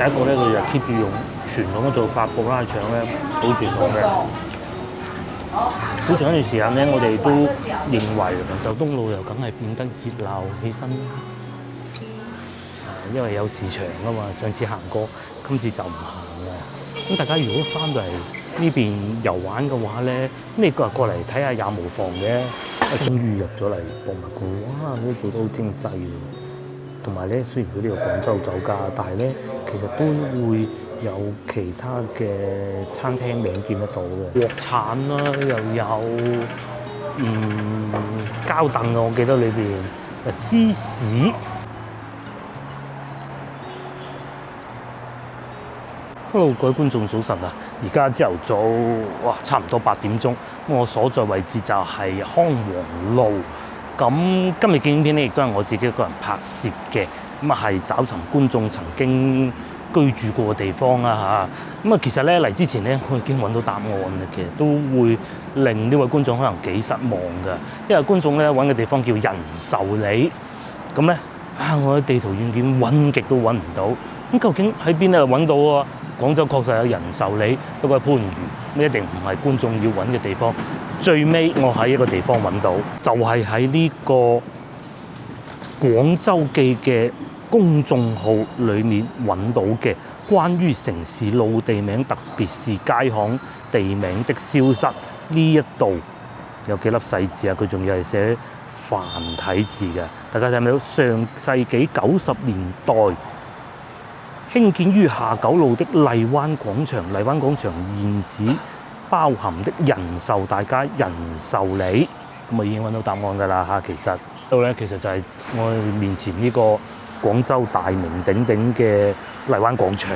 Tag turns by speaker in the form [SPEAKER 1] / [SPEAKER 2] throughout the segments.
[SPEAKER 1] 第一個咧，佢就 keep 住用傳統嘅做法，布拉腸咧好傳統嘅。好長一段時間咧，我哋都認為文秀東路又梗係變得熱鬧起身啦。因為有市場啊嘛，上次行過，今次就唔行嘅。咁大家如果翻到嚟呢邊遊玩嘅話咧，咁你過嚟睇下也無妨嘅。終於入咗嚟博物館，哇！都做得好精細喎。同埋咧，雖然佢呢個廣州酒家，但係咧其實都會有其他嘅餐廳名見得到嘅，國產啦，又有膠凳啊，我記得裏邊芝士。Hello， 各位觀眾早晨啊！而家朝頭早，哇，差唔多8點鐘。我所在位置就係康王路。咁今日嘅影片咧，亦都係我自己一個人拍攝嘅。咁啊，係找尋觀眾曾經居住過嘅地方啊嚇。咁啊，其實咧嚟之前咧，我已經揾到答案嘅。其實都會令呢位觀眾可能幾失望㗎，因為觀眾咧揾嘅地方叫仁壽里。咁咧我喺地圖軟件揾極都揾唔到。咁究竟喺邊度揾到啊？廣州確實有仁壽里，不過番禺，呢一定唔係觀眾要揾嘅地方。最尾我喺一個地方揾到，就係喺呢個廣州記嘅公眾號裡面揾到嘅關於城市老地名，特別是街巷地名的消失。呢一度有幾粒細字啊！佢仲要係寫繁體字嘅，大家睇唔睇到？上世紀90年代興建於下九路的荔灣廣場，荔灣廣場現址包含的仁壽大街仁壽里，咁啊已經揾到答案㗎啦嚇。其實度咧，其實就係我面前呢個廣州大名鼎鼎嘅荔灣廣場，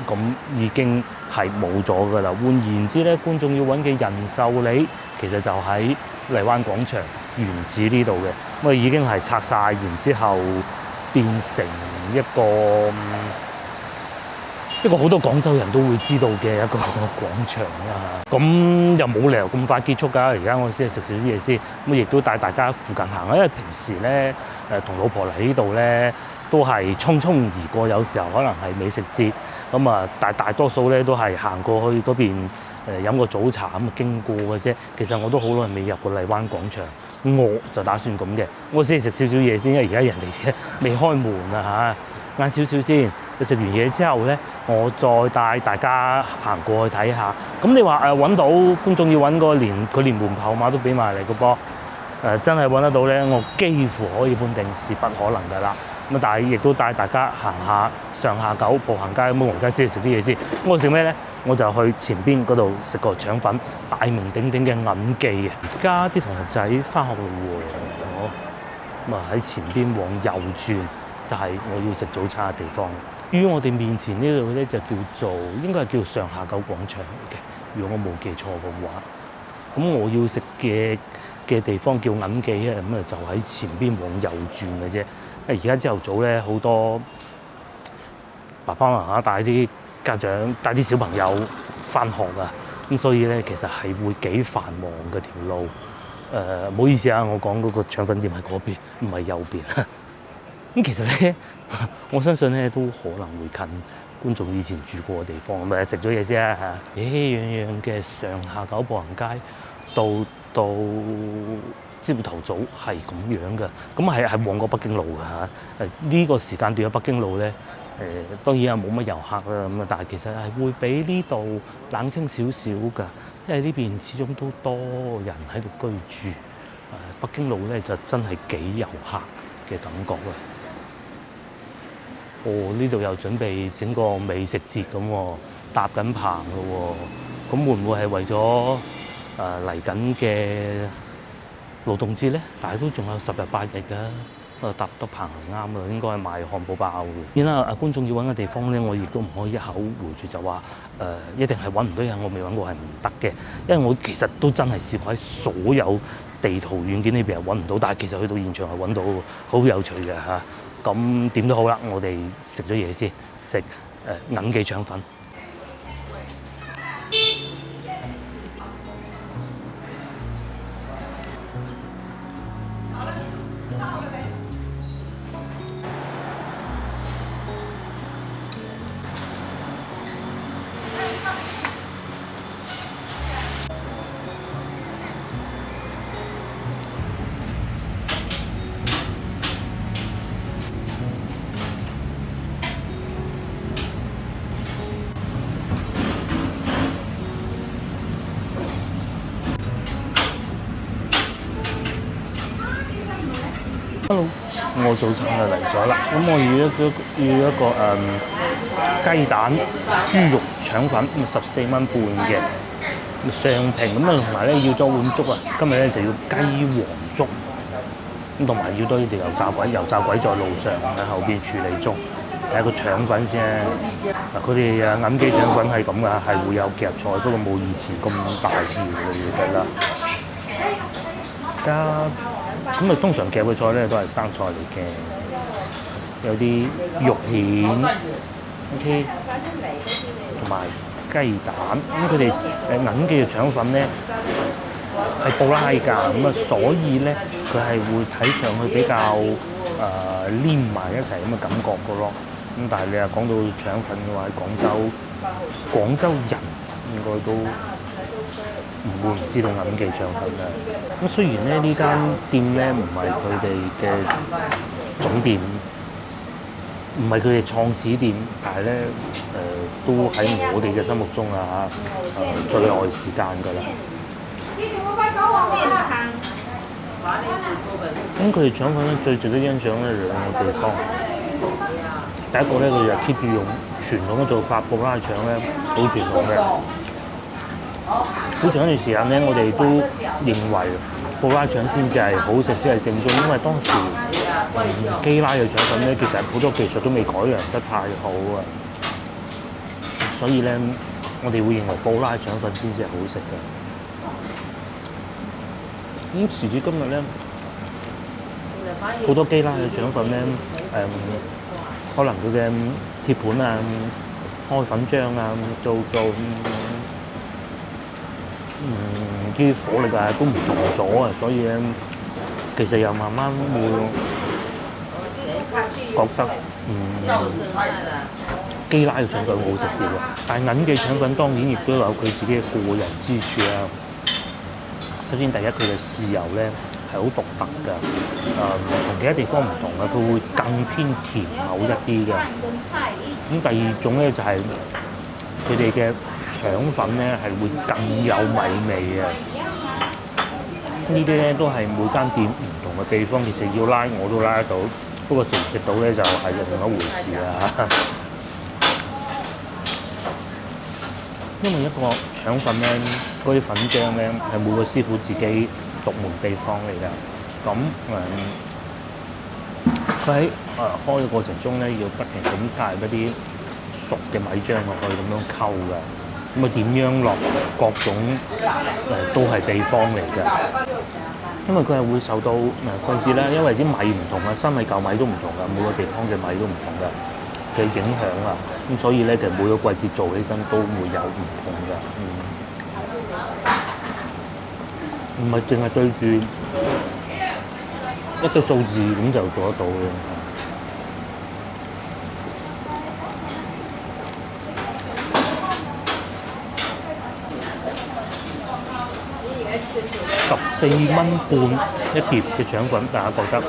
[SPEAKER 1] 咁已經係冇咗㗎啦。換言之咧，觀眾要揾嘅仁壽里，其實就喺荔灣廣場原址呢度嘅，咁啊已經係拆晒，然之後變成一個好多廣州人都會知道嘅一個廣場啦。咁又冇理由咁快結束㗎。而家我先係食少啲嘢先，咁亦都帶大家附近行下，因為平時咧同老婆嚟呢度咧都係匆匆而過，有時候可能係美食節，咁啊大多數咧都係行過去嗰邊飲個早茶咁啊經過嘅啫。其實我都好耐未入過荔灣廣場，我就打算咁嘅。我先係食少少嘢先，因為而家人哋嘅未開門啊嚇，晏少少先。食完嘢之後咧，我再帶大家行過去睇下。咁你話揾到觀眾要揾個佢連門牌號碼都俾埋嚟嘅噃，真係揾得到咧，我幾乎可以判定是不可能㗎啦。咁但係亦都帶大家行下上下九步行街，咁我而家先去食啲嘢先。我食咩咧？我就去前邊嗰度食個腸粉，大名鼎鼎嘅銀記啊！而家啲同學仔翻學嘞喎，咁啊喺前邊往右轉就係我要食早餐嘅地方。於我哋面前呢度咧就應該係叫上下九廣場嚟嘅，如果我冇記錯嘅話。咁我要食嘅地方叫銀記啊，咁啊就喺前邊往右轉嘅啫。因為而家朝頭早咧好多爸爸媽媽帶啲家長帶啲小朋友翻學啊，咁所以咧其實係會幾繁忙嘅條路。唔好意思啊，我講嗰個腸粉店喺嗰邊，唔係右邊。咁其實咧，我相信咧都可能會近觀眾以前住過嘅地方，咁啊食咗嘢先啦嚇。樣樣嘅上下九步行街，到朝頭早係咁樣嘅，咁係旺過北京路嘅嚇。呢個時間段嘅北京路咧，當然係冇乜遊客啦，咁啊，但係其實係會比呢度冷清少少㗎，因為呢邊始終都多人喺度居住。北京路咧就真係幾遊客嘅感覺啦。呢度又準備整個美食節咁喎，搭緊棚咯喎，咁會唔會係為咗嚟緊嘅勞動節咧？但係都仲有10日8日㗎，搭得棚係啱啦，應該係賣漢堡包嘅。然後觀眾要揾嘅地方咧，我亦都唔可以一口回住就話一定係揾唔到嘢，我未揾過係唔得嘅，因為我其實都真係試過喺所有地圖軟件呢邊係揾唔到，但係其實去到現場係揾到，好有趣嘅嚇。咁點都好啦，我哋食咗嘢先，食銀記腸粉。Hello，我早餐就嚟咗啦。咁我要一個雞蛋豬肉腸粉，咁14蚊半嘅上平咁啊，同埋咧要多碗粥啊。今日咧就要雞黃粥，咁同埋要多呢條油炸鬼在路上喺後邊處理中。睇下個腸粉先嗱，佢哋銀記腸粉係咁噶，係會有夾菜，不過冇以前咁大條嘅嘢啦。咁啊，通常夾嘅菜咧都係生菜嚟嘅，有啲肉蜆，OK，同埋雞蛋。咁佢哋銀記嘅腸粉咧係布拉㗎，咁啊，所以咧佢係會睇上去比較黏埋一齊咁嘅感覺嘅咯。咁但係你話講到腸粉嘅話，廣州人應該都唔會唔知道銀記腸粉啦。咁雖然咧呢間店咧唔係佢哋嘅總店，唔係佢哋創始店，但係咧都喺我哋嘅心目中啊最愛時間㗎啦。咁佢哋腸粉咧最值得欣賞咧兩個地方。第一個咧，佢就 keep 住用傳統嘅做法，布拉腸咧好傳統嘅。好長一段時間咧，我哋都認為布拉腸先至係好食，先係正宗。因為當時基拉嘅腸粉咧，其實好多技術都未改良得太好啊，所以咧我哋會認為布拉腸粉先至係好食嘅。咁時至今日咧，好多基拉嘅腸粉咧，可能佢嘅鐵盤啊、開粉漿啊、做啲火力啊都唔同咗啊，所以咧其實又慢慢會覺得基拉嘅腸粉好食啲喎。但係銀記腸粉當然亦都有佢自己嘅個人之處啊。首先第一，佢嘅豉油咧係好獨特㗎，同其他地方唔同嘅，佢會更偏甜口一啲嘅。咁第二種咧就係佢哋嘅腸粉咧係會更有米味嘅。呢啲咧都係每間店唔同嘅地方，其實要拉我都拉得到，不過食唔食到咧就係另一回事啦。因為一個腸粉咧，嗰啲粉漿咧係每個師傅自己獨門秘方嚟㗎。咁佢喺開嘅過程中咧，要不停咁加一啲熟嘅米漿落去，咁樣溝㗎。咁啊點樣落各種都係秘方嚟㗎。因為佢係會受到季節啦，因為啲米唔同啊，新米舊米都唔同㗎，每個地方嘅米都唔同㗎嘅影響啊。咁所以咧，其實每個季節做起身都會有唔同㗎。唔係淨係對住一個數字咁就做得到嘅。14蚊半一碟嘅腸粉，大家覺得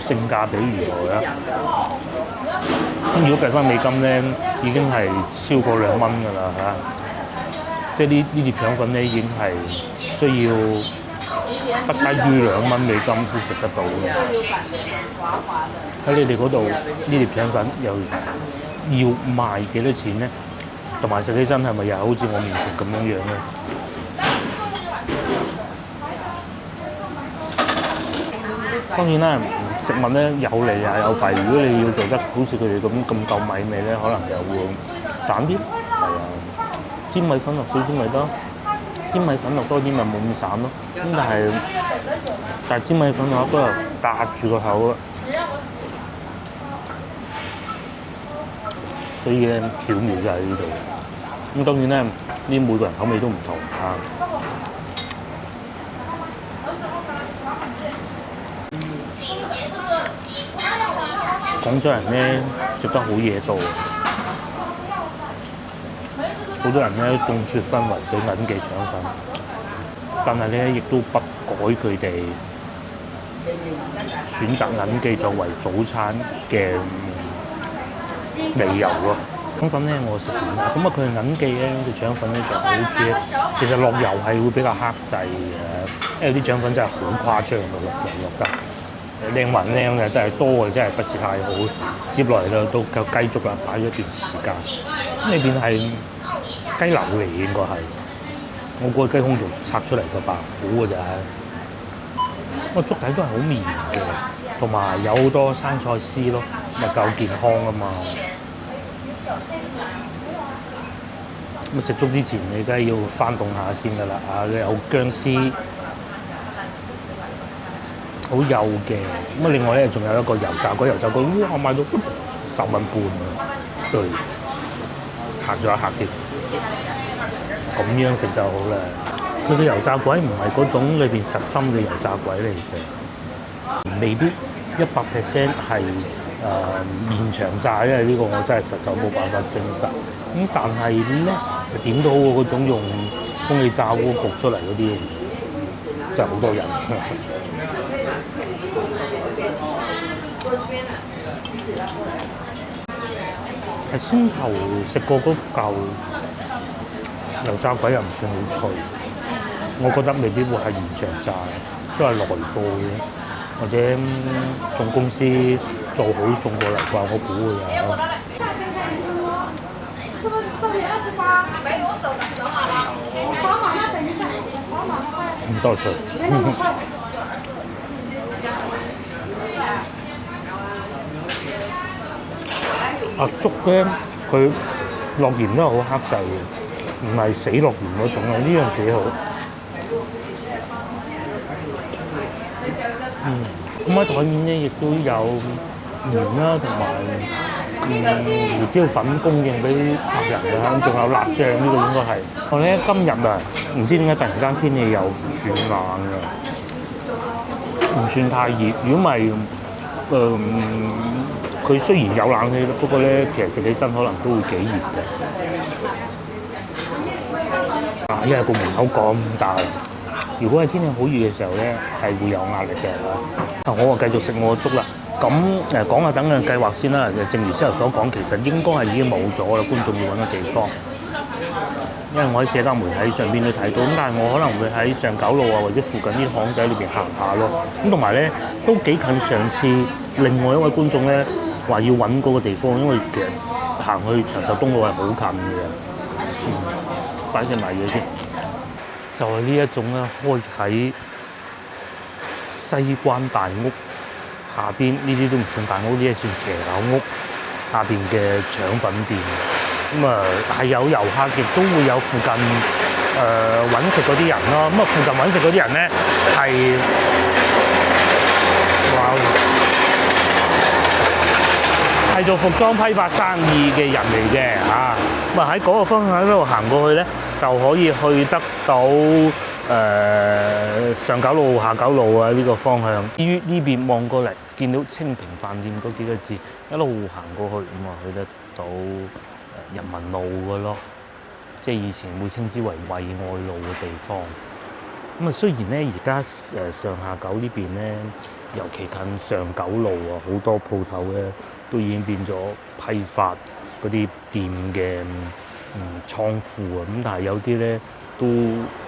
[SPEAKER 1] 性價比如何咧？咁如果計翻美金咧，已經係超過2蚊㗎啦嚇。即係呢碟腸粉咧，已經係需要不低於2蚊美金先食得到嘅。喺你哋嗰度呢碟腸粉又要賣幾多錢咧？同埋食起身係咪又好似我面前咁樣咧？當然啦，食物咧有利啊有弊。如果你要做得好似佢哋咁夠米味咧，可能又會散啲。係啊，煎米粉落少啲咪得，煎米粉落多啲咪冇咁散咯。咁但係煎米粉嘅話都係搭住個口啊。所以咧巧妙就喺呢度。咁當然咧，呢每個人口味都唔同啊。廣州人咧食得好嘢多，好多人咧眾說紛紜對銀記腸粉，但係咧亦都不改佢哋選擇銀記作為早餐嘅理由咯。腸粉咧我食完啦，咁啊佢銀記咧嘅腸粉咧就好似其實落油係會比較克制嘅，因為啲腸粉真係好誇張嘅落得。靚還靚嘅，真係多嘅真係不是太好。接落嚟就到夠雞粥啦，擺咗一段時間。呢邊係雞柳嚟應該係，我估雞胸肉拆出嚟嘅吧，估嘅咋。個粥底都係好綿嘅，同埋有好多生菜絲咯，咪夠健康啊嘛。咁食粥之前你梗係要翻動下先㗎啦，有薑絲，好幼嘅。咁另外咧仲有一個油炸鬼，哇賣到10蚊半啊！對，嚇咗一嚇添。咁樣食就好啦。佢嘅油炸鬼唔係嗰種裏邊實心嘅油炸鬼嚟嘅，未必100% 係現場炸，因為呢個我真係實在冇辦法證實。咁但係咧點都好過嗰種用空氣炸鍋焗出嚟嗰啲，真係好多人。係先頭食過嗰嚿油炸鬼又唔算好脆。我覺得未必會係現場炸，都係來貨嘅，或者總公司做好送過嚟啩，我估會有。咁多水。粥咧，佢落鹽都係好克制嘅，唔係死落鹽嗰種啊，呢樣幾好。咁喺台面咧，亦都有鹽啦，同埋胡椒粉供應俾客人嘅，咁仲有辣醬呢個應該係。我咧今日啊，唔知點解突然間天氣又轉冷㗎，唔算太熱。如果唔係，佢雖然有冷氣，不過咧其實食起身可能都會幾熱嘅。因為個門口咁大。如果係天氣好熱嘅時候咧，係會有壓力嘅。我繼續食我嘅粥啦。咁講下等嘅計劃先啦。正如先頭所講，其實應該係已經冇咗啦。觀眾要揾個地方，因為我喺社交媒體上邊都睇到。咁但係我可能會喺上九路啊，或者附近啲巷仔裏邊行下咯。咁同埋咧都幾近上次另外一位觀眾咧話要揾嗰個地方，因為其實行去長壽東路係好近嘅。快啲買嘢先。就係呢一種咧，開喺西關大屋下邊，呢啲都唔算大屋，呢啲算騎樓屋下邊嘅腸粉店。咁係有遊客，亦都會有附近揾食嗰啲人咯。咁附近揾食嗰啲人咧係做服裝批發生意嘅人嚟嘅嚇。咁喺嗰個方向喺嗰度行過去咧，就可以去得到上九路、下九路啊呢個方向。至於呢邊望過嚟，見到清平飯店嗰幾個字，一路行過去，咁去得到人民路嘅咯，即係以前會稱之為惠愛路嘅地方。咁雖然咧而家上下九呢邊咧，尤其近上九路啊，好多鋪頭咧都已經變咗批發嗰啲店嘅倉庫啊，咁但係有啲咧都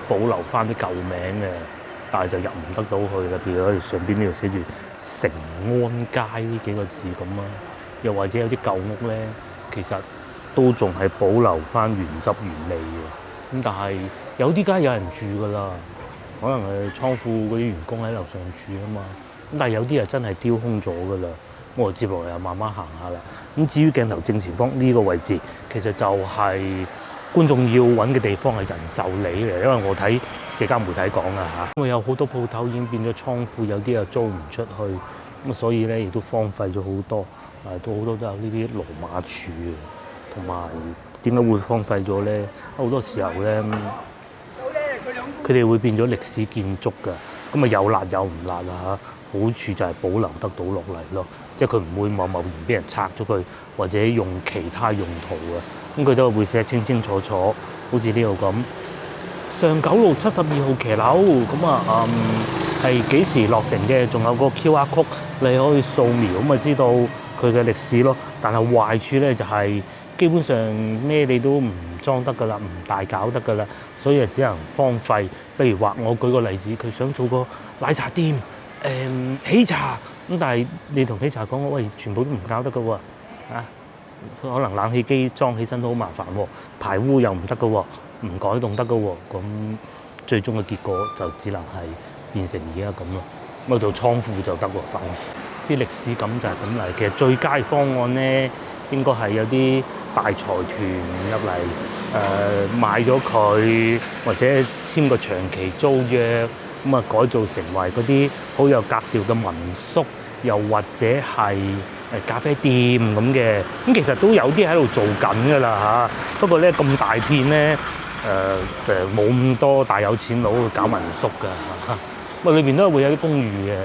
[SPEAKER 1] 保留翻啲舊名嘅，但係就入唔得到去啦。譬如喺上邊呢度寫住成安街呢幾個字咁啊，又或者有啲舊屋咧，其實都仲係保留翻原汁原味嘅。咁但係有啲街有人住㗎啦，可能係倉庫嗰啲員工喺樓上住啊嘛。咁但係有啲係真係丟空咗㗎啦。我接落嚟又慢慢行下啦。咁至於鏡頭正前方呢個位置，其實就係觀眾要揾嘅地方係人壽里嚟，因為我睇社交媒體講啊嚇，因為有好多鋪頭已經變咗倉庫，有啲又租唔出去，咁所以咧亦都荒廢咗好多，都好多都有呢啲羅馬柱嘅，同埋點解會荒廢咗咧？好多時候咧，佢哋會變咗歷史建築㗎，咁有辣有唔辣啊嚇。好處就係保留得到落嚟咯，即係佢唔會貿貿然俾人拆咗佢，或者用其他用途啊。咁佢都會寫清清楚楚，好似呢度咁。上九路72號騎樓，咁係幾時落成嘅？仲有個 QR code 你可以掃描，咁知道佢嘅歷史咯。但係壞處咧就係基本上咩你都唔裝得㗎啦，唔大搞得㗎啦，所以只能荒廢。譬如話，我舉個例子，佢想做個奶茶店。喜茶咁但係你同警察講，喂，全部都唔搞得㗎喎，啊，可能冷氣機裝起身都好麻煩喎，排污又唔得㗎喎，唔改動得㗎喎，咁最終嘅結果就只能係變成而家咁咯。咁做倉庫就得喎，反而啲歷史感就係咁嚟。其實最佳方案咧，應該係有啲大財團入嚟買咗佢，或者簽個長期租約。咁啊，改造成為嗰啲好有格調嘅民宿，又或者係咖啡店咁嘅。咁其實都有啲喺度做緊㗎啦嚇。不過咧，咁大片咧，冇咁多大有錢佬去搞民宿㗎。咁啊，裏邊都會有啲公寓嘅，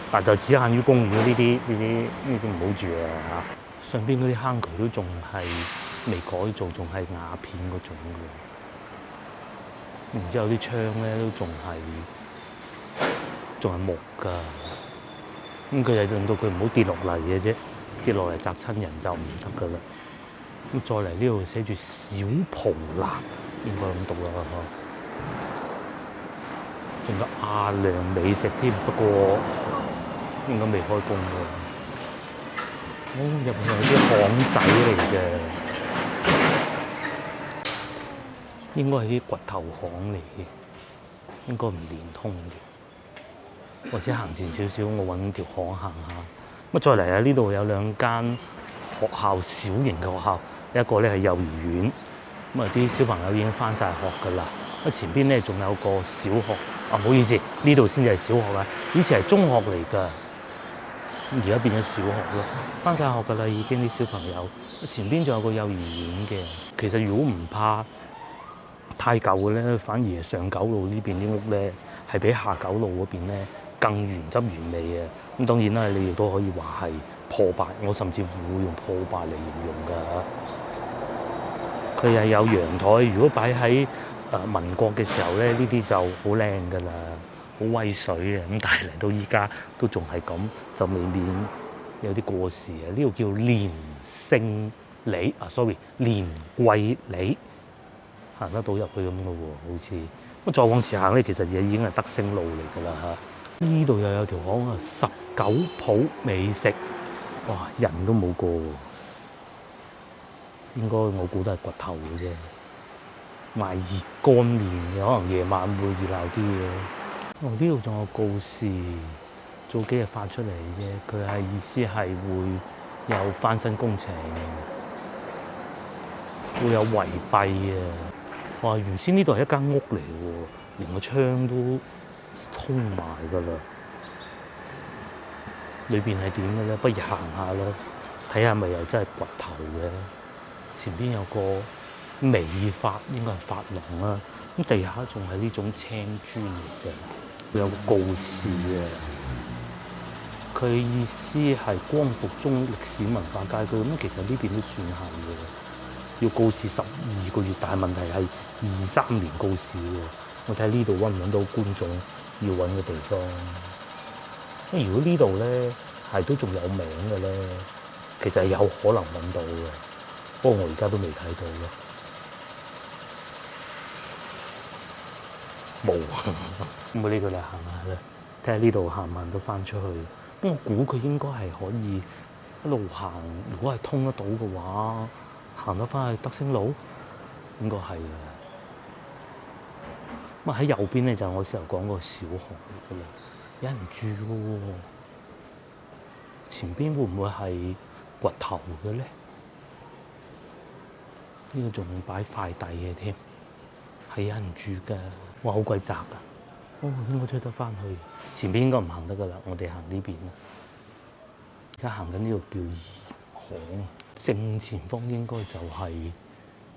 [SPEAKER 1] 但就只限於公寓呢啲唔好住啊嚇。上邊嗰啲坑渠都仲係未改造，仲係瓦片嗰種嘅。然之後啲窗咧都仲係木㗎，咁佢係令到佢唔好跌落嚟嘅啫，跌落嚟砸親人就唔得㗎啦。咁再嚟呢度寫住小蒲蘭，應該咁讀啦嗬。仲有阿良美食添，不過應該未開工㗎。入面有啲巷仔嚟嘅。應該係啲掘頭巷嚟嘅，應該唔連通嘅。或者行前少少，我揾條巷行下。咁再嚟啊！呢度有兩間學校，小型嘅學校，一個咧係幼兒園。咁啊，啲小朋友已經返晒學㗎啦。咁前邊咧仲有個小學。啊，唔好意思，呢度先至係小學啊。以前係中學嚟㗎，咁而家變咗小學咯。返晒學㗎啦，已經啲小朋友。前邊仲有個幼兒園嘅。其實如果唔怕太舊嘅咧，反而上九路呢邊啲屋咧，係比下九路嗰邊咧更原汁原味嘅。咁當然啦，你亦都可以話係破敗，我甚至乎會用破敗嚟形容㗎。佢係有陽台，如果擺喺民國嘅時候咧，呢啲就好靚㗎啦，好威水嘅。咁但係嚟到依家都仲係咁，就未免有啲過時啊。呢度叫連勝里啊，sorry，連貴里。行得到入去咁嘅喎，好似咁再往前行咧，其實已經係德星路嚟㗎啦嚇。呢度又有條巷啊，19鋪美食，哇，人都冇過喎，應該我估都係掘頭嘅啫。賣熱乾麵嘅，可能夜晚會熱鬧啲嘅。哦，呢度仲有告示，早幾日發出嚟啫，佢係意思係會有翻新工程，會有圍蔽嘅。哇！原先呢度係一間屋嚟嘅喎，連個窗都通埋㗎啦。裏邊係點嘅咧？不如行下啦，睇下咪又真係掘頭嘅。前邊有個美髮，應該係髮廊啦。咁地下仲係呢種青磚嚟嘅，有個告示嘅。佢意思係光復中歷史文化街區。咁其實呢邊都算係嘅。要告示12個月，但係問題係23年告示喎。我睇呢度揾唔揾到觀眾要揾嘅地方。如果呢度咧係都仲有名嘅咧，其實係有可能揾到嘅。不過我而家都未睇到咯。冇，唔好理佢啦，行下啦，睇下呢度行唔行到翻出去。不過我估佢應該係可以一路行，如果係通得到嘅話。行得翻去德星路，應該係嘅。咁喺右邊咧就係我先頭講個小學嚟嘅啦，有人住嘅喎。前邊會唔會係掘頭嘅咧？呢個仲擺快遞嘅添，係有人住㗎。哇，好鬼窄㗎！哦，應該出得翻去。前邊應該唔行得㗎啦，我哋行呢邊啦。而家行緊呢度叫鹽行。正前方應該就係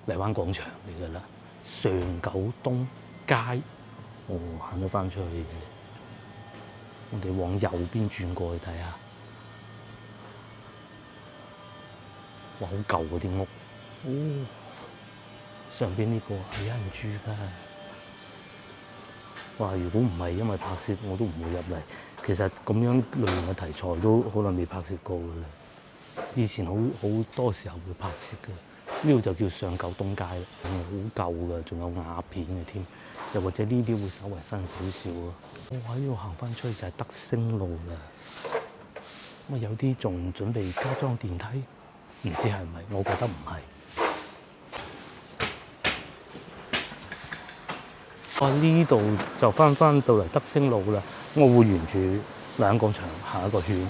[SPEAKER 1] 荔灣廣場嚟㗎啦，上九東街。哦，行得翻出去嘅。我哋往右邊轉過去睇下。哇，好舊嗰啲屋。哦，上邊呢個係有人住㗎。哇！如果唔係因為拍攝，我都唔會入嚟。其實咁樣類型嘅題材都好耐未拍攝過㗎啦。以前好多時候會拍攝嘅，呢度就叫上九東街啦，好舊嘅，仲有瓦片嘅添，又或者呢啲會稍微新少少咯。我喺呢度行翻出去就係德星路啦。咁有啲仲準備加裝電梯，唔知係咪？我覺得唔係。呢度就翻到嚟德星路啦，我會沿住荔灣廣場行一個圈。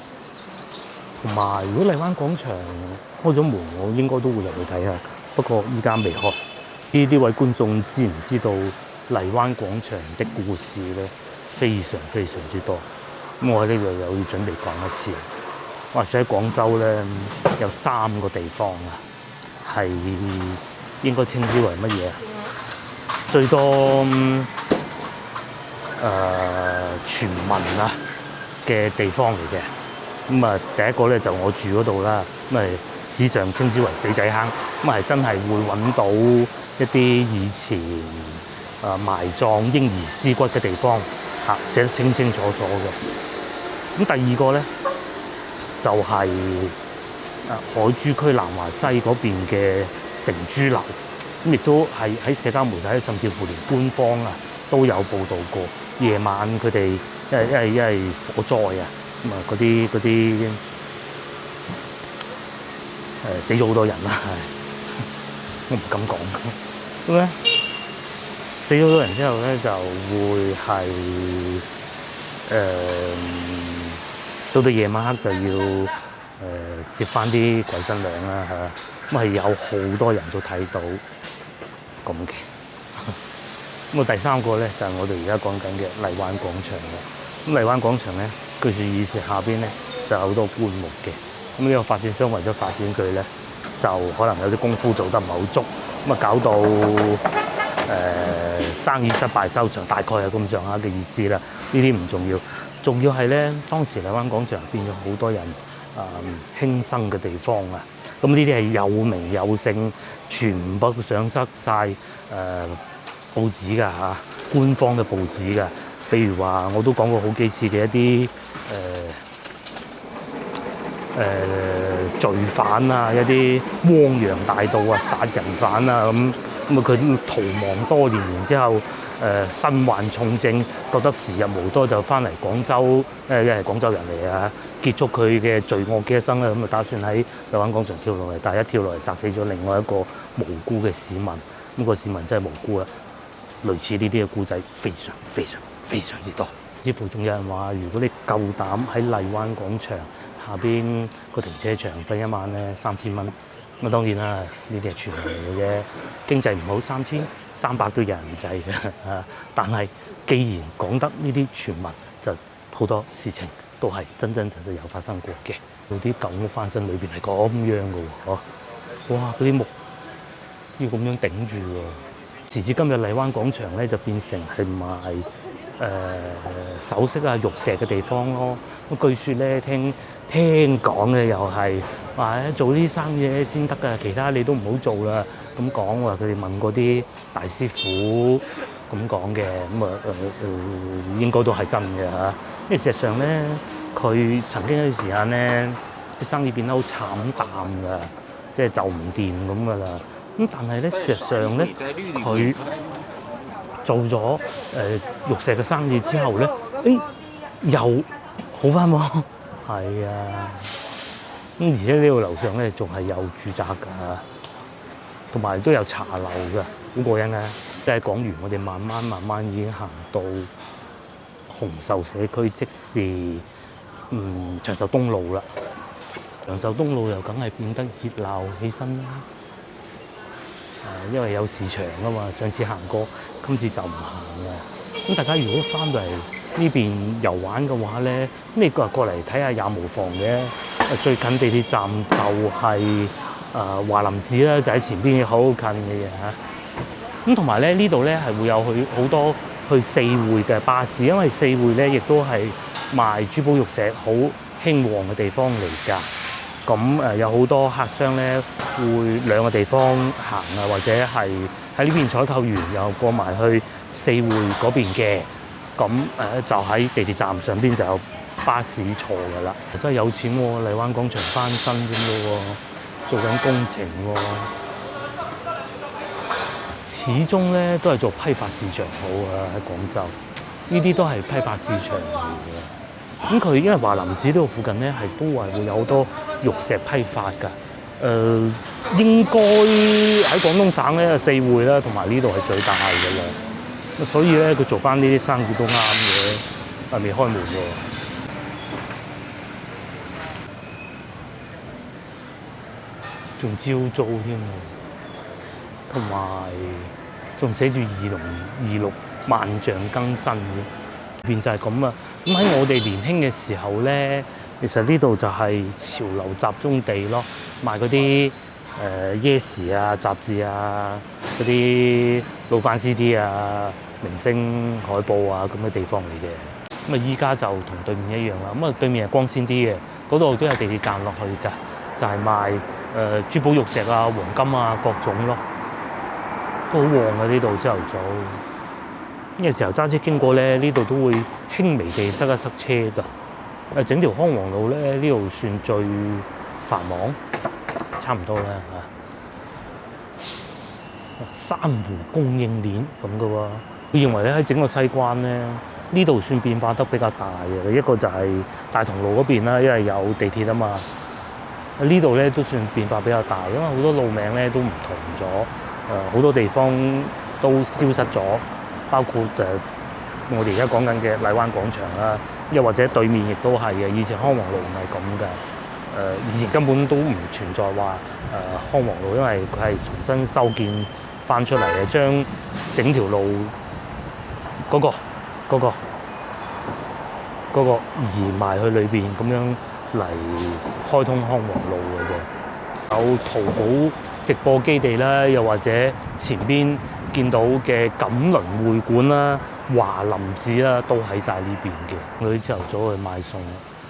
[SPEAKER 1] 同埋，如果荔灣廣場開咗門，我應該都會入去睇下。不過依家未開。呢位觀眾知唔知道荔灣廣場的故事咧？非常之多。咁我喺呢度又要準備講一次。話說喺廣州咧，有3個地方啊，係應該稱之為乜嘢？最多傳聞啊嘅地方嚟嘅。咁啊，第一個咧就我住嗰度啦，咁啊史上稱之為死仔坑，咁係真係會揾到一啲以前埋葬嬰兒屍骨嘅地方，寫得清楚嘅。咁第二個咧就係海珠區南華西嗰邊嘅成珠樓，咁亦都係喺社交媒體，甚至乎連官方啊都有報導過。夜晚佢哋因為火災啊。咁啊，嗰啲死咗好多人啦，我唔敢講。咁咧死咗好多人之後咧，就會係到夜晚黑就要接翻啲鬼新娘啦嚇。咁係有好多人都睇到咁嘅。咁啊，第三個咧就係我哋而家講緊嘅荔灣廣場啦。咁荔灣廣場咧，據說以前下邊咧就有好多棺木嘅。咁呢個發展商為咗發展佢咧，就可能有啲功夫做得唔係好足，咁啊搞到生意失敗收場，大概係咁上下嘅意思啦。呢啲唔重要，重要係咧當時荔灣廣場變咗好多人輕生嘅地方啊。咁呢啲係有名有姓，全部上塞晒報紙㗎嚇，官方嘅報紙㗎。譬如話，我都講過好幾次嘅一啲罪犯啊，一啲汪洋大盜啊、殺人犯啊咁啊，佢逃亡多年，然之後身患重症，覺得時日無多，就翻嚟廣州，因為廣州人嚟啊，結束佢嘅罪惡嘅一生啦。咁啊，打算喺荔灣廣場跳落嚟，但係一跳落嚟砸死咗另外一個無辜嘅市民。咁個市民真係無辜啦。類似呢啲嘅故仔非常之多，似乎仲有人話，如果你夠膽喺荔灣廣場下邊個停車場瞓一晚咧，3000蚊。咁啊當然啦，呢啲係傳聞嚟嘅啫。經濟唔好3300都有人制嘅。但係既然講得呢啲傳聞，就好多事情都係真實有發生過嘅。有啲舊屋翻新裏邊係咁樣嘅喎，哇！嗰啲木要咁樣頂住喎。時至今日，荔灣廣場咧就變成係賣首飾啊、玉石嘅地方咯。咁據說咧，聽講嘅又係話做呢啲生意先得㗎，其他你都唔好做啦。咁講話佢哋問過啲大師傅咁講嘅，咁應該都係真嘅嚇。因為事實上咧，佢曾經有段時間咧，啲生意變得好慘淡㗎，即係就唔掂咁㗎啦。咁但係咧，事實上咧，佢做咗玉石嘅生意之後咧，又好翻喎。係啊，咁而且呢個樓上咧仲係有住宅㗎，同埋都有茶樓㗎，好過癮啊！即係講完，我哋慢慢已經行到紅壽社區，即是長壽東路啦。長壽東路又梗係變得熱鬧起身啦。因為有市場啊嘛，上次行過，今次就唔行啦。咁大家如果翻到嚟呢邊遊玩嘅話咧，咁你過嚟睇下也無妨嘅。最近地鐵站就係華林寺啦，就喺前邊，好近嘅嘢嚇。咁同埋咧，呢度咧係會有好多去四會嘅巴士，因為四會咧亦都係賣珠寶玉石好興旺嘅地方嚟㗎。咁有好多客商咧會兩個地方行啊，或者係喺呢邊採購完又過埋去四會嗰邊嘅。咁就喺地鐵站上邊就有巴士坐㗎啦。真係有錢喎！荔灣廣場翻新咁咯喎，做緊工程喎。始終咧都係做批發市場好啊，喺廣州呢啲都係批發市場嚟嘅。咁佢因為華林寺呢度附近咧係都係會有好多玉石批發㗎。應該喺廣東省咧四會啦，同埋呢度係最大嘅啦。所以咧佢做翻呢啲生意都啱嘅。未開門喎，仲招租添喎，同埋仲寫住2026萬象更新嘅，變就係咁啊！咁喺我哋年輕嘅時候咧，其實呢度就係潮流集中地咯，賣嗰啲Yes 啊、雜誌啊、嗰啲老闆 CD 啊、明星海報啊咁嘅地方嚟嘅。咁啊，依家就同對面一樣啦。咁啊，對面係光鮮啲嘅，嗰度都有地鐵站落去㗎，就係賣珠寶玉石啊、黃金啊各種咯，都好旺啊！呢度朝頭早，呢個時候揸車經過咧，呢度都會輕微地塞一塞車㗎。整條康王路咧，呢度算最繁忙，差唔多啦嚇。珊瑚供應鏈咁嘅喎，佢認為咧喺整個西關咧。呢度算變化得比較大嘅，一個就係大同路嗰邊啦，因為有地鐵啊嘛。呢度咧都算變化比較大，因為好多路名咧都唔同咗，好多地方都消失咗，包括我哋而家講緊嘅荔灣廣場啦，又或者對面亦都係嘅。以前康王路唔係咁嘅，以前根本都唔存在話康王路，因為佢係重新修建翻出嚟嘅，將整條路嗰個移埋去裏邊咁樣嚟開通康王路嘅啫。有淘寶直播基地啦，又或者前邊見到嘅錦麟會館啦、華林寺啦，都喺晒呢邊嘅。我哋朝頭早去買餸，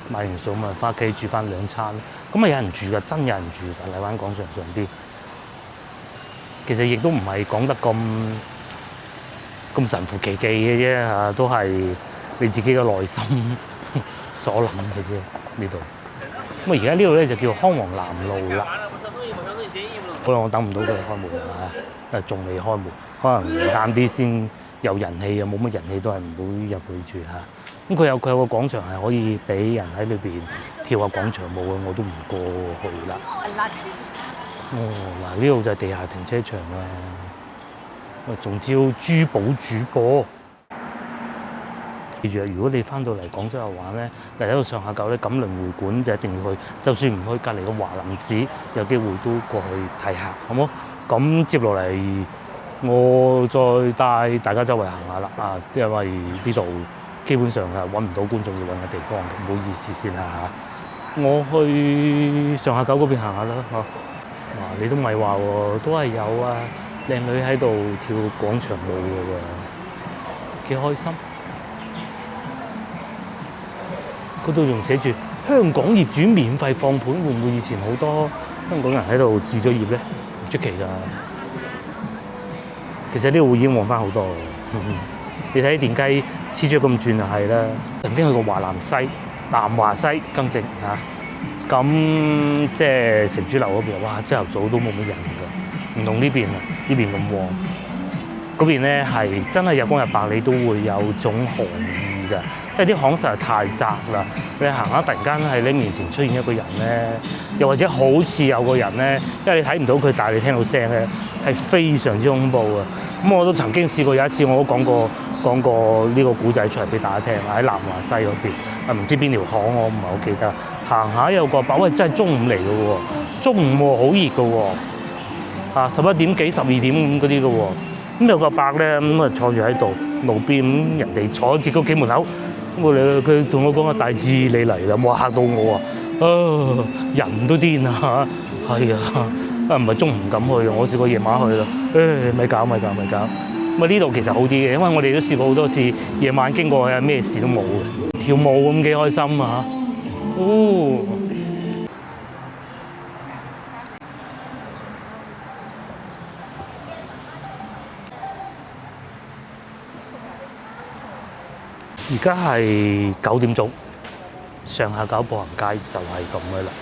[SPEAKER 1] 買完餸咪翻屋企煮翻2餐。咁啊有人住㗎，真有人住㗎，荔灣廣場上邊。其實亦都唔係講得咁神乎其技嘅啫嚇，都係你自己嘅內心所諗嘅啫呢度。咁啊而家呢度咧就叫康王南路啦。可能我等唔到佢開門啊，仲未開門，可能晏啲先有人氣啊，冇乜人氣都係唔會入去住嚇。咁佢有個廣場係可以俾人喺裏邊跳下廣場舞嘅，我都唔過去啦。嗱呢度就係地下停車場啦。仲招珠寶主播，記住啊！如果你翻到嚟廣州嘅話咧，嚟到上下九咧錦麟會館就一定要去，就算唔去隔離嘅華林寺，有機會都過去睇下，好冇？咁接落嚟，我再帶大家周圍行下啦啊！因為呢度基本上係揾唔到觀眾要揾嘅地方嘅，唔好意思先啦嚇。我去上下九嗰邊行下啦嚇。你都唔係話喎，都係有啊！靚女喺度跳廣場舞嘅喎，幾開心。嗰度仲寫住香港業主免費放盤，會唔會以前好多香港人喺度置咗業咧？唔出奇㗎。其實呢度已經旺翻好多。你睇電雞黐咗咁轉就係啦。曾經去過華南華西更正嚇。咁即係城主樓嗰邊，哇！朝頭早都冇乜人㗎，唔同呢邊啊，呢邊咁旺。嗰邊咧係真係日光日白，你都會有種寒意㗎，因為啲巷實在太窄啦。你行下突然間喺你面前出現一個人咧，又或者好似有個人咧，因為你睇唔到佢，但係你聽到聲咧，係非常之恐怖啊！咁我都曾經試過有一次，我都講過呢個古仔出嚟俾大家聽，喺南華西嗰邊，唔知邊條巷我唔係好記得。行下有個伯，喂，真係中午嚟嘅喎，中午喎，好熱嘅喎，11點幾、12點咁嗰啲嘅喎，咁有個伯咧咁啊坐住喺度路邊，咁人哋坐喺自己屋企門口，咁佢同我講啊，大志你嚟啦，哇嚇到我啊，人都癲啊，係啊，唔係中午唔敢去嘅，我試過夜晚去啦，咪搞，咁啊呢度其實好啲嘅，因為我哋都試過好多次夜晚經過嘅，咩事都冇嘅，跳舞咁幾開心啊！哦，而家係9點鐘，上下九步行街就係咁嘅啦。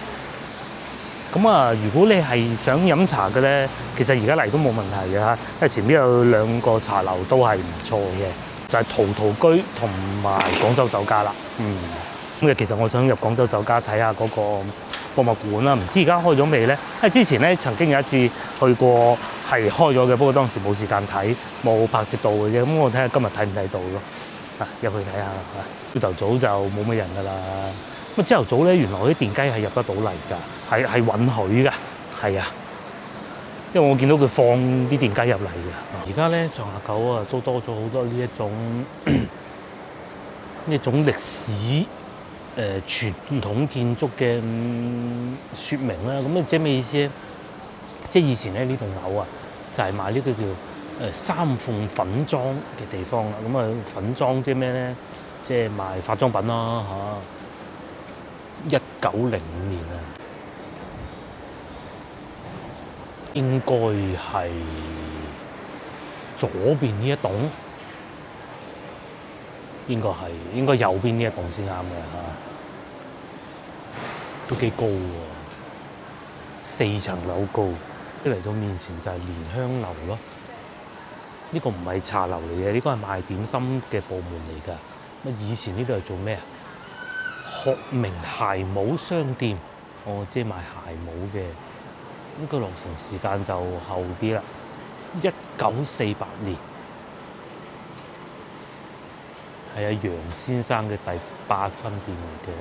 [SPEAKER 1] 咁啊，如果你係想飲茶嘅咧，其實而家嚟都冇問題嘅嚇，因為前邊有2個茶樓都係唔錯嘅，就係陶陶居同埋廣州酒家啦。咁其實我想入廣州酒家睇下嗰個博物館啦，唔知而家開咗未咧？因為之前咧曾經有一次去過係開咗嘅，不過當時冇時間睇，冇拍攝到嘅啫。咁我睇下今日睇唔睇到咯。入去睇下。朝頭早就冇乜人㗎啦。咁朝頭早咧，原來啲電雞係入得到嚟㗎，係允許㗎，係啊。因為我見到佢放啲電雞入嚟嘅。而家咧上下九啊都多咗好多呢一種歷史傳統建築嘅説明啦。咁即係咩意思咧？即係以前咧呢棟樓啊，就係賣呢個叫三鳳粉莊嘅地方啦。咁啊粉莊即係咩咧？即係賣化妝品啦嚇。1905年啊，應該係左邊呢一棟，應該右邊呢一棟先啱嘅嚇。都幾高喎，4層樓高。一嚟到面前就係蓮香樓咯。呢個唔係茶樓嚟嘅，呢個係賣點心嘅部門嚟㗎。咁以前呢度係做咩啊？學明鞋帽商店，即係賣鞋帽嘅。咁佢落成時間就後啲啦，1948年，係阿楊先生嘅第8分店嚟嘅。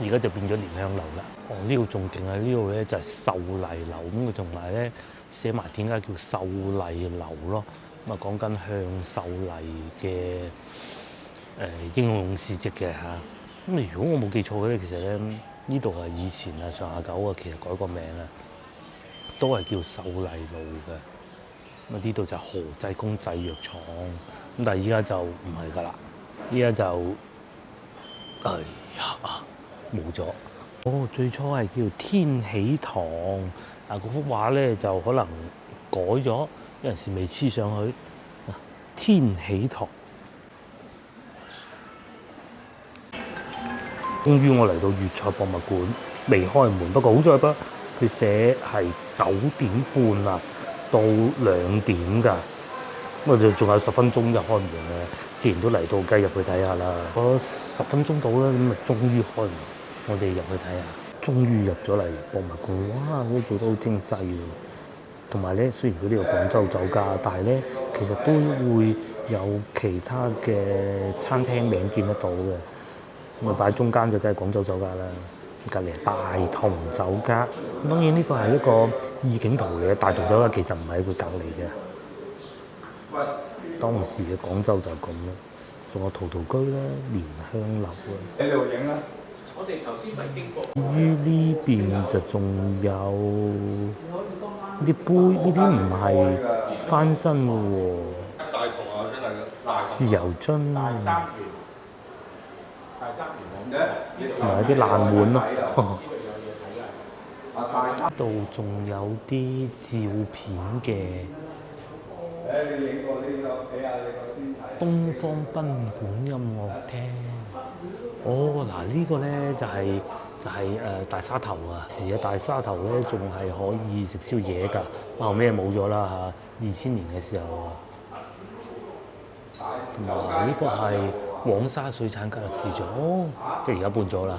[SPEAKER 1] 而家就變咗蓮香樓啦。呢度仲勁啊！呢度咧就係秀麗樓，咁佢同埋咧寫埋點解叫秀麗樓咯。咁啊講緊向秀麗嘅英勇事蹟嘅嚇。咁如果我冇記錯咧，其實咧呢度係以前啊上下九啊，其實改個名啊，都係叫秀麗路嘅。咁啊呢度就何濟公製藥廠，咁但係依家就唔係㗎啦，依家就冇咗。最初係叫天喜堂，嗰幅畫咧就可能改咗，有陣時未黐上去。天喜堂。終於我嚟到粵菜博物館，未開門，不過好在噃，佢寫係9點半啊到2點㗎，咁就仲有10分鐘就開門啦。既然都嚟到，梗係入去睇下啦。嗰10分鐘到啦，咁咪終於開門，我哋入去睇下。終於入咗嚟博物館，哇！都做得好精細喎。同埋咧，雖然佢呢個廣州酒家，但係咧其實都會有其他嘅餐廳名見得到嘅。咁啊擺中間就梗係廣州酒家啦，隔離係大同酒家。咁當然呢個係一個意境圖嚟嘅，大同酒家其實唔係喺佢隔離嘅。當時嘅廣州就咁啦，仲有陶陶居啦、蓮香樓啊。喺度影啦！我哋頭先咪經過。至於呢邊就仲有啲杯，呢啲唔係翻新嘅喎。大同啊，真係豉油樽。同埋啲爛碗咯，呢度仲有啲照片嘅。東方賓館音樂廳。嗱呢個咧就係大沙頭啊！而家大沙頭咧仲係可以食宵夜㗎，後尾冇咗啦嚇。2000年嘅時候啊，同埋呢個係黃沙水產交易市場，即係而家搬咗啦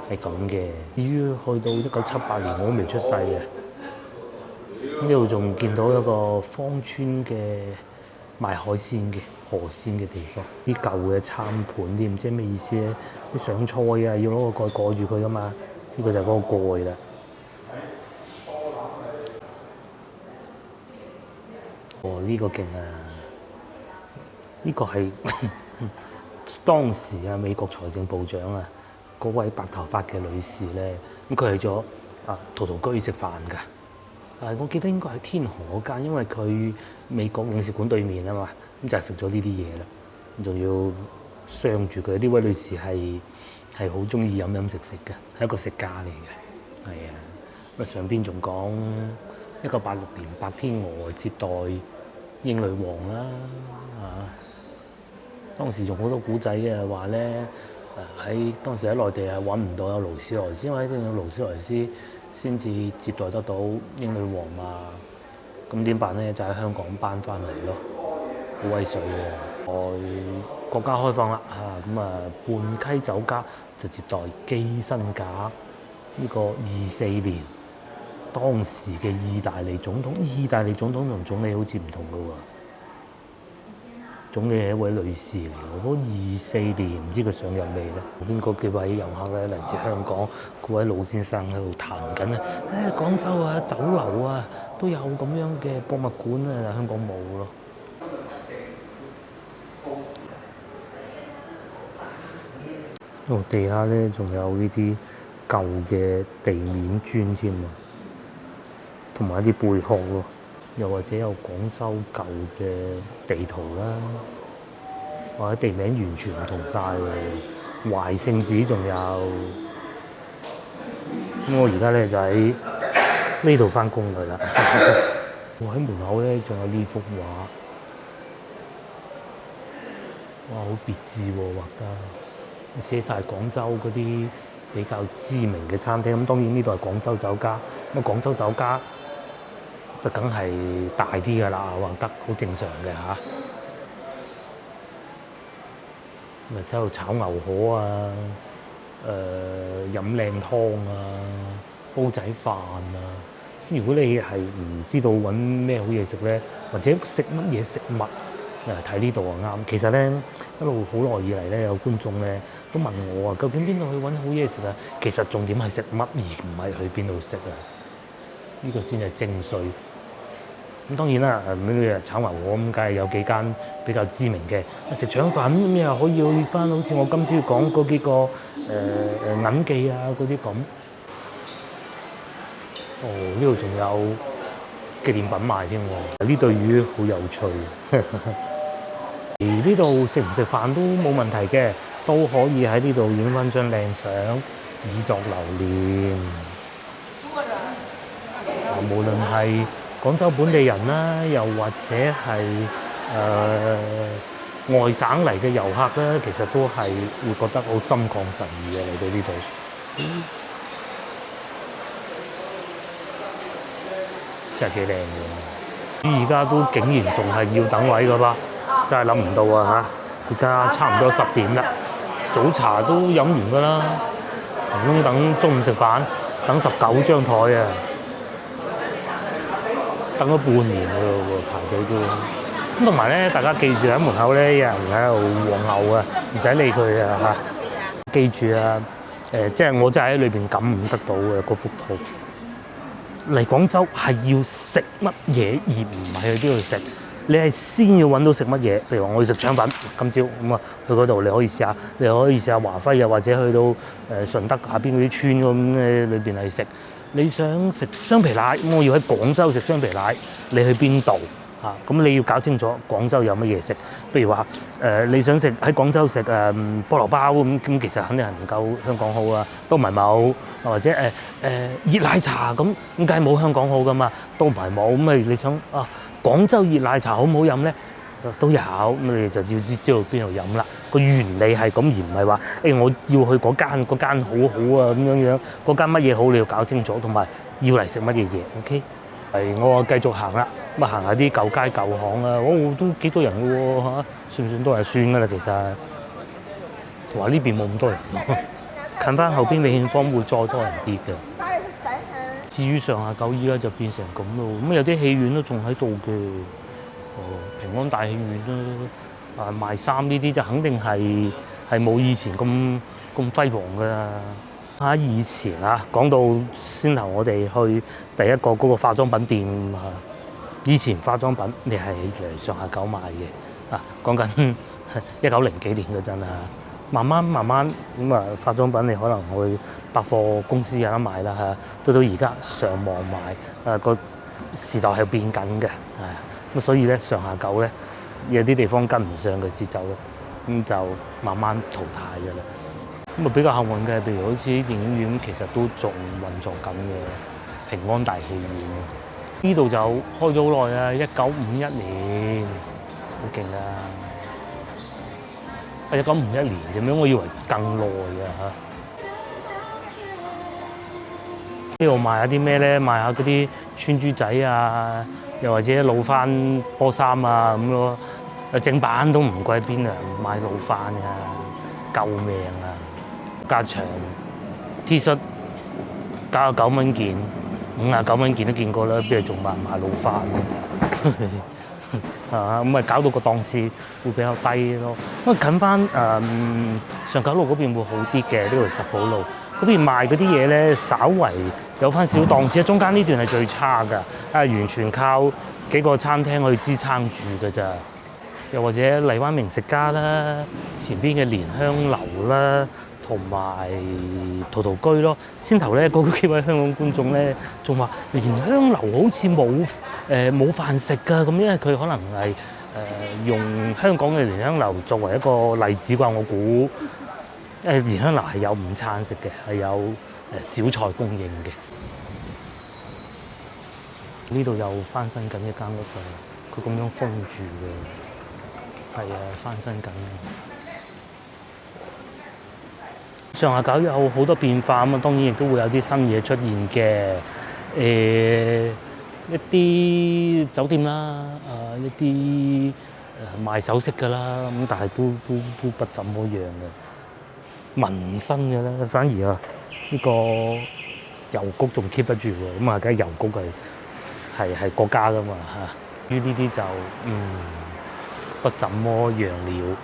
[SPEAKER 1] 嚇，係咁嘅。至於去到1978年，我都未出世嘅。呢度仲見到一個芳村嘅賣海鮮嘅河鮮嘅地方，啲舊嘅餐盤添，唔知咩意思咧？啲上菜啊，要攞個蓋蓋住佢噶嘛，呢個就係嗰個蓋啦。呢個勁啊！呢個係當時啊美國財政部長啊嗰位白頭髮嘅女士咧，咁佢去咗陶陶居食飯㗎。我記得應該喺天河嗰間，因為佢美國領事館對面啊嘛，咁就係食咗呢啲嘢啦。仲要相住佢，呢位女士係好中意飲食嘅，係一個食家嚟嘅。係啊，咁上邊仲講1986年白天鵝接待英女王啦，當時仲好多古仔嘅話咧，喺當時喺內地係揾唔到有勞斯萊斯，因為一定有勞斯萊斯先至接待得到英女王嘛。咁點辦咧？就喺香港搬翻嚟咯。好威水嘅。國家開放啦嚇，咁泮溪酒家就接待基辛格呢個24年當時嘅意大利總統。意大利總統同總理好似唔同嘅喎，總理係一位女士嚟嘅。嗰24年唔知佢上任未咧？邊嗰幾位遊客咧嚟自香港，嗰位老先生喺度談緊啊！廣州啊，酒樓啊都有咁樣嘅博物館啊，香港冇咯。地下咧仲有呢啲舊嘅地面磚添啊，同埋一啲貝殼咯，又或者有廣州舊嘅地圖啦，或者地名完全唔同晒喎。懷聖寺仲有，咁我而家咧就喺呢度翻工㗎啦。我喺門口咧仲有呢幅畫，哇，好別緻喎，畫得寫晒廣州嗰啲比較知名嘅餐廳。咁當然呢度係廣州酒家，咁廣州酒家就梗係大啲㗎啦，畫得好正常嘅嚇。咪喺度炒牛河啊，飲靚湯啊，煲仔飯啊。如果你係唔知道揾咩好嘢食咧，或者食乜嘢食物，睇呢度啊啱。其實咧一路好耐以嚟咧，有觀眾咧都問我啊，究竟邊度去揾好嘢食啊？其實重點係食乜，而唔係去邊度食啊。呢個先係精髓。咁當然啦，你炒牛河咁，梗係有幾間比較知名嘅。食腸粉咁又可以去翻，好似我今朝講嗰幾個銀記啊嗰啲咁。哦，呢度仲有紀念品賣添喎。呢對魚好有趣。而呢度食唔食飯都冇問題嘅，都可以喺呢度影翻張靚相，以作留念。無論係廣州本地人啦，又或者係外省嚟嘅遊客咧，其實都係會覺得好心曠神怡嘅嚟到呢度。真係幾靚嘅。而家都竟然仲係要等位㗎噃，真係諗唔到啊嚇！而家差唔多10點啦，早茶都飲完㗎啦，唔通等中午食飯，等19張台啊！等咗半年㗎咯喎，排隊都。咁同埋咧，大家記住喺門口咧，有人喺度黃牛啊，唔使理佢啊嚇。記住啊，即係我真係喺裏邊感悟得到嘅嗰幅圖。嚟廣州係要食乜嘢，而唔係去邊度食。你係先要揾到食乜嘢，譬如話我要食腸粉，今朝咁啊去嗰度你可以試下，你可以試下華輝啊，或者去到順德下邊嗰啲村咁嘅裏邊去食。你想食雙皮奶，咁我要喺廣州食雙皮奶，你去邊度嚇？咁你要搞清楚廣州有乜嘢食。譬如話你想食喺廣州食菠蘿包咁，其實肯定係唔夠香港好啊，都唔係冇。或者熱奶茶咁梗係冇香港好噶嘛，都唔係冇。咁你想廣州熱奶茶好唔好飲咧？都有，咁你就要知道邊度飲啦。個原理係咁，而唔係話我要去嗰間好好啊咁樣，嗰間乜嘢好你要搞清楚，同埋要嚟食乜嘢嘢。OK， 係我繼續行啦，咁行下啲舊街舊巷啊，都幾多人嘅喎嚇，算唔算多人算㗎啦其實。話呢邊冇咁多人，近翻後邊美慶坊會再多人啲嘅。至於上下九依家就變成咁咯，咁有啲戲院都仲喺度嘅。平安大戲院啦，賣衫呢啲就肯定係冇以前咁輝煌㗎啦。以前講到先頭我哋去第一個嗰個化妝品店以前化妝品你係嚟上下九買嘅講緊1900幾年嗰陣慢慢咁化妝品你可能去百貨公司有得買啦到而家上網買個時代係變緊嘅咁所以咧上下九咧有啲地方跟唔上嘅節奏咧，咁就慢慢淘汰嘅啦。咁比較幸運嘅，譬如好似電影院其實都仲運作緊嘅平安大戲院，呢度就開咗好耐啊，1951年，好勁啊！1951年啫咩？我以為更耐啊嚇。呢度賣下啲咩咧？賣下嗰啲穿珠仔啊，又或者老番波衫啊咁咯。正版都唔貴邊啊，賣老飯㗎，救命啊！加長 T 恤99蚊件，59蚊件都見過啦，邊度仲賣老飯？咁咪搞到個檔次會比較低咯。咁近翻上九路嗰邊會好啲嘅，呢條十寶路嗰邊賣嗰啲嘢咧，稍為有翻少檔次。中間呢段係最差㗎，完全靠幾個餐廳去支撐住㗎咋。又或者荔灣名食家啦，前邊嘅蓮香樓啦，同埋陶陶居咯。先頭咧嗰幾位香港觀眾咧，仲話蓮香樓好似冇飯食㗎，咁因為佢可能係用香港嘅蓮香樓作為一個例子啩，我估。蓮香樓係有午餐食嘅，係有小菜供應嘅。呢度又翻新緊一間屋啊！佢咁樣封住嘅，係啊，翻新緊。上下九有好多變化咁啊，當然亦都會有啲新嘢出現嘅。一啲酒店啦，一啲賣首飾㗎啦，咁但係都不怎麼樣嘅。民生嘅咧，反而呢個郵局仲 keep 得住喎，咁梗係郵局係國家㗎嘛嚇。於呢啲就不怎麼樣了。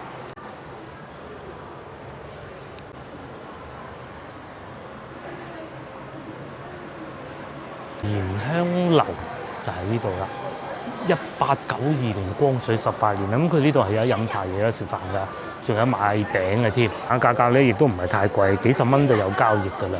[SPEAKER 1] 蓮香樓就喺呢度啦。1892年光緒18年，咁佢呢度係有飲茶嘢有食飯㗎，仲有賣餅嘅添。價格咧亦都唔係太貴，幾十蚊就有交易㗎啦。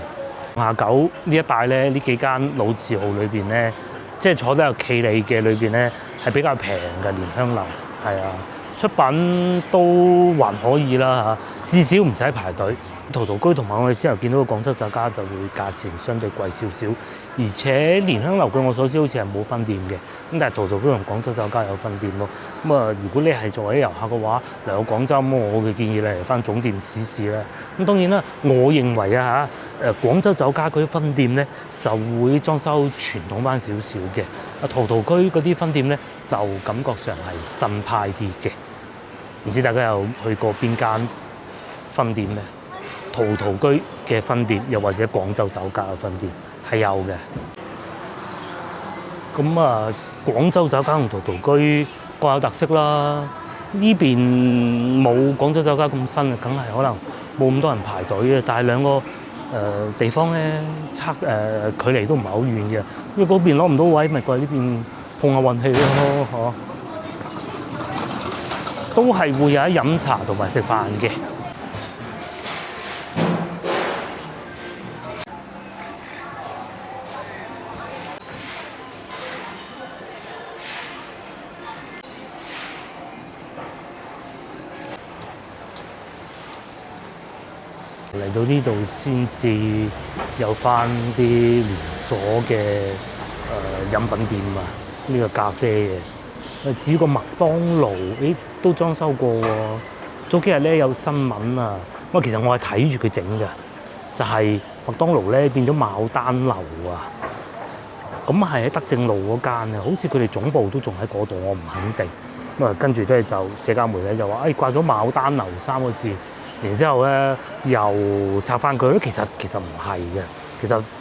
[SPEAKER 1] 下九呢一帶咧，呢幾間老字號裏邊咧，即係坐得有企理嘅裏邊咧，係比較平嘅蓮香樓，係啊，出品都還可以啦嚇，至少唔使排隊。陶陶居同埋我哋先頭見到個廣州酒家就會價錢相對貴少少，而且蓮香樓據我所知好似係冇分店嘅，咁但係陶陶居同廣州酒家有分店咯。咁如果你係作為遊客嘅話嚟到廣州，我嘅建議你嚟翻總店試試啦。咁當然啦，我認為廣州酒家嗰啲分店咧就會裝修傳統翻少少嘅，陶陶居嗰啲分店咧就感覺上係新派啲嘅。唔知大家有去過邊間分店咧？陶陶居嘅分店，又或者廣州酒家嘅分店係有嘅。咁廣州酒家同陶陶居各有特色啦。呢邊冇廣州酒家咁新啊，梗係可能冇咁多人排隊嘅。但係兩個地方咧距離都唔係好遠嘅。因為嗰邊攞唔到位，咪過嚟呢邊碰下運氣咯，都係會有得飲茶同埋食飯嘅。嚟到呢度先至有翻啲連鎖嘅飲品店啊，呢個咖啡嘅。至於個麥當勞，都裝修過喎。早幾日咧有新聞啊，其實我係睇住佢整嘅，就係麥當勞咧變咗牡丹樓啊。咁係喺德政路嗰間啊，好似佢哋總部都仲喺嗰度，我唔肯定。跟住咧就社交媒體就話掛咗牡丹樓3個字。然之後咧又拆翻佢，其實唔係嘅，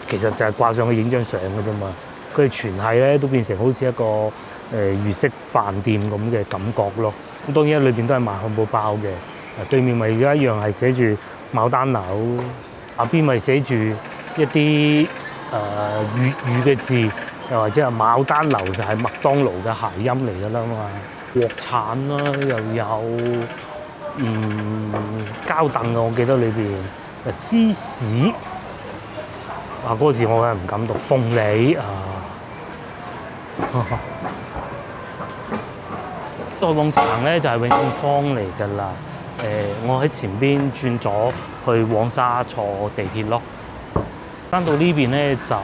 [SPEAKER 1] 其實就係掛上去影張相嘅啫嘛。佢哋全係咧都變成好似一個粵式飯店咁嘅感覺咯。咁當然裏邊都係賣漢堡包嘅。對面咪而家一樣係寫住牡丹樓，下邊咪寫住一啲粵語嘅字，又或者係牡丹樓就係麥當勞嘅諧音嚟㗎啦嘛。國產啦，又有。膠凳啊！我記得裏邊芝士嗰個字我係唔敢讀，鳳梨啊。再往前行咧就係永慶坊嚟㗎啦。我喺前邊轉咗去黃沙坐地鐵咯。翻到呢邊咧就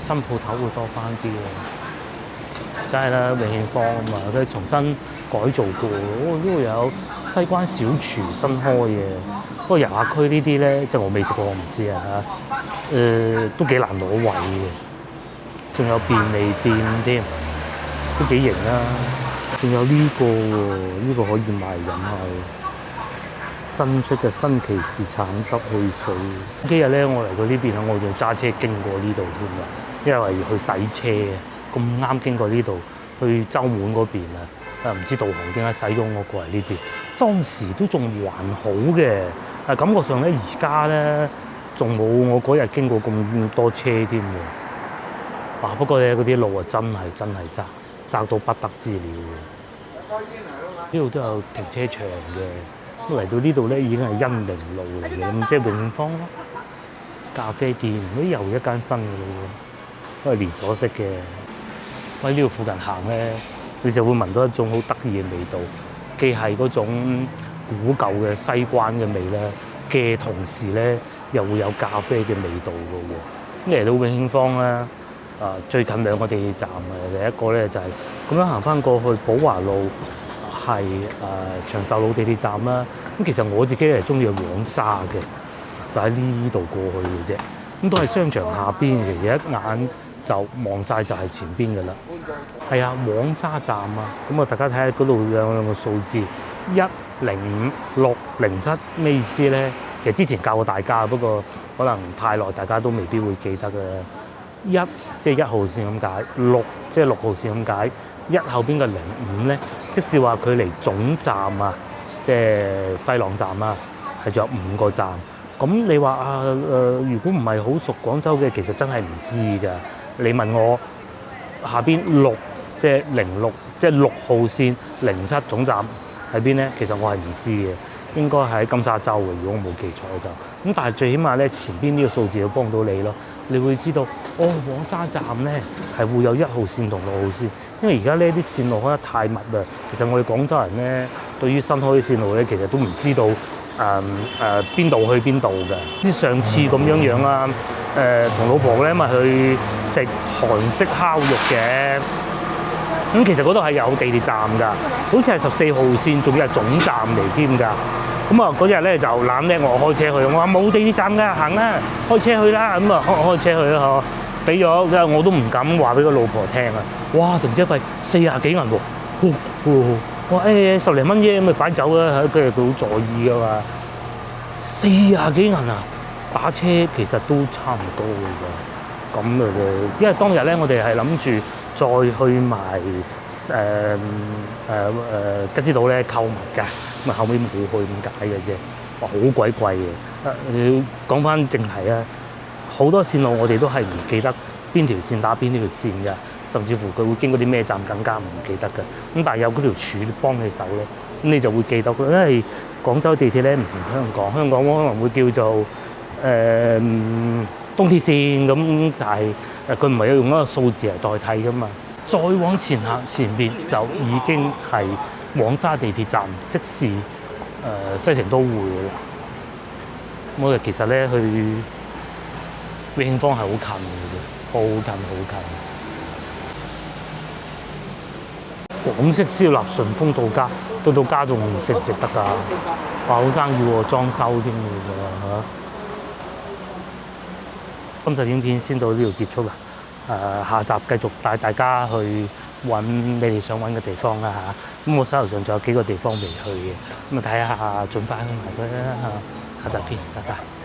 [SPEAKER 1] 新鋪頭會多翻啲咯。梗係啦，永慶坊啊嘛，佢重新改造過。呢度有西關小廚新開嘅，不過遊客區呢啲咧，即係我未食過，我唔知啊嚇。都幾難攞位嘅，仲有便利店添，都幾型啦。仲有呢個喎，呢個可以買飲下。新出嘅新奇士橙汁汽水。幾日咧，我嚟到呢邊咧，我就揸車經過呢度添啦，因為去洗車啊，咁啱經過呢度去洲門嗰邊啊，唔知導航點解使咗我過嚟呢邊。當時都仲還好嘅，感覺上咧而家咧仲冇我嗰日經過咁多車添喎。不過咧嗰啲路啊真係窄到不得之了。呢度都有停車場嘅，嚟到呢度咧已經係恩寧路嚟嘅，咁即係永芳咯。咖啡店呢又一間新嘅咯，都係連鎖式嘅。喺呢度附近行咧，你就會聞到一種好得意嘅味道，既係嗰種古舊嘅西關嘅味咧嘅同時咧，又會有咖啡嘅味道嘅喎。咁嚟到永芳咧，最近兩個地鐵站嘅，第一個咧就係咁樣行翻過去寶華路，係長壽路地鐵站啦。咁其實我自己係中意去黃沙嘅，就喺呢度過去嘅啫。咁都係商場下邊嘅，一眼就望晒就係前邊嘅啦。係啊，黃沙站啊，咁啊大家睇下嗰度有兩個數字105-607，咩意思咧？其實之前教過大家，不過可能太耐，大家都未必會記得嘅。1即係1號線咁解，6即係6號線咁解。1後邊嘅05咧，即是話佢離總站啊，即係西朗站啊，係仲有5個站。咁你話如果唔係好熟廣州嘅，其實真係唔知㗎。你問我下邊6即係06，即係6號線07總站喺邊咧？其實我係唔知嘅，應該喺金沙洲嘅，如果我冇記錯就。咁但係最起碼咧，前邊呢個數字就幫到你咯。你會知道，黃沙站咧係會有1號線同6號線，因為而家呢啲線路開得太密啦。其實我哋廣州人咧，對於新開啲線路咧，其實都唔知道邊度去邊度嘅。好似上次咁樣啦，同老婆咧咪去食韓式烤肉嘅。咁其實嗰度係有地鐵站㗎，好似係14號線，仲要係總站嚟添㗎。咁啊嗰日咧就攬咧我開車去，我話冇地鐵站㗎，行啦，開車去啦。咁啊開車去啦嗬，俾咗，我都唔敢話俾個老婆聽啊。哇！停車費40幾銀喎，我話10零蚊啫，咁咪快走啦。跟住佢好在意㗎嘛，40幾銀啊！打車其實都差唔多㗎咋，咁嘅啫。因為當日咧我哋係諗住再去埋吉之島咧購物㗎，咁啊後尾冇去咁解嘅啫。哇，好鬼貴嘅！講翻正題啊，好多線路我哋都係唔記得邊條線打邊條線㗎，甚至乎佢會經過啲咩站更加唔記得㗎。咁但係有嗰條柱幫你手咧，咁你就會記得。因為廣州地鐵咧唔同香港，香港可能會叫做東鐵線咁，但係佢唔係要用一個數字嚟代替㗎嘛。再往前行，前邊就已經係黃沙地鐵站，即是西城都會啦。我哋其實咧去永芳係好近嘅，好近。廣式燒臘順豐到家，到家仲食唔食得㗎？話好生意喎，裝修添㗎嚇。今集影片先到呢度結束啦。下集繼續帶大家去揾你哋想揾嘅地方啦嚇。咁我手頭上仲有幾個地方未去嘅，咁啊睇下盡快去埋佢啦嚇。下集見，拜拜。